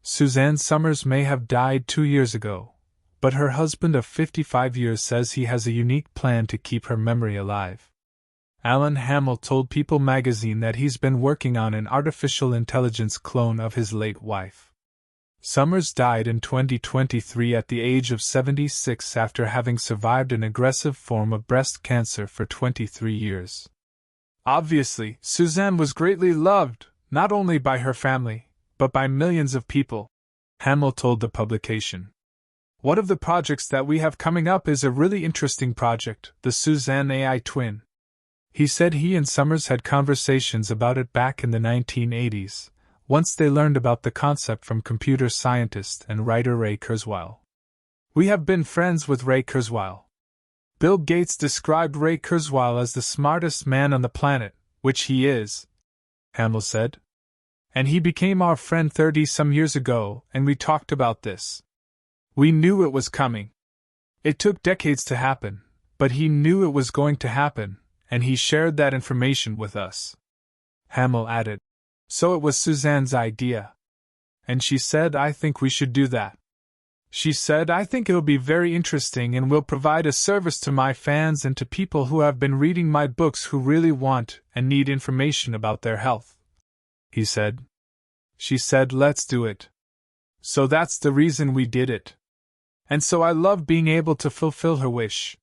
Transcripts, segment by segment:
Suzanne Somers may have died 2 years ago, but her husband of 55 years says he has a unique plan to keep her memory alive. Alan Hamel told People magazine that he's been working on an artificial intelligence clone of his late wife. Somers died in 2023 at the age of 76 after having survived an aggressive form of breast cancer for 23 years. Obviously, Suzanne was greatly loved, not only by her family, but by millions of people, Hamel told the publication. One of the projects that we have coming up is a really interesting project, the Suzanne AI twin. He said he and Somers had conversations about it back in the 1980s, once they learned about the concept from computer scientist and writer Ray Kurzweil. We have been friends with Ray Kurzweil. Bill Gates described Ray Kurzweil as the smartest man on the planet, which he is, Hamel said. And he became our friend 30-some years ago, and we talked about this. We knew it was coming. It took decades to happen, but he knew it was going to happen, and he shared that information with us. Hamel added. So it was Suzanne's idea. And she said, I think we should do that. She said, I think it'll be very interesting and will provide a service to my fans and to people who have been reading my books who really want and need information about their health. He said. She said, let's do it. So that's the reason we did it. And so I love being able to fulfill her wish.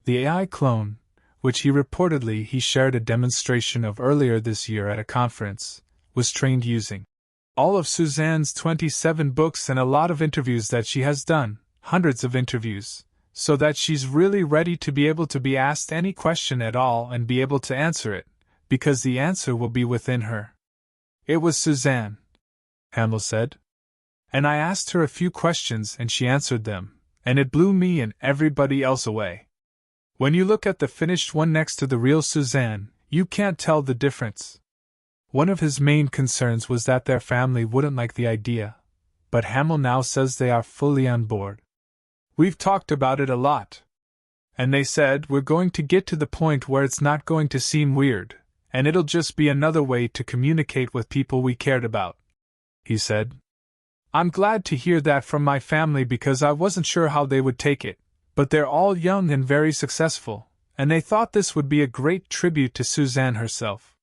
The AI clone, which he shared a demonstration of earlier this year at a conference, was trained using all of Suzanne's 27 books and a lot of interviews that she has done, hundreds of interviews, so that she's really ready to be able to be asked any question at all and be able to answer it, because the answer will be within her. It was Suzanne, Hamel said. And I asked her a few questions and she answered them, and it blew me and everybody else away. When you look at the finished one next to the real Suzanne, you can't tell the difference. One of his main concerns was that their family wouldn't like the idea, but Hamel now says they are fully on board. We've talked about it a lot. And they said we're going to get to the point where it's not going to seem weird, and it'll just be another way to communicate with people we cared about, he said. I'm glad to hear that from my family because I wasn't sure how they would take it, but they're all young and very successful, and they thought this would be a great tribute to Suzanne herself.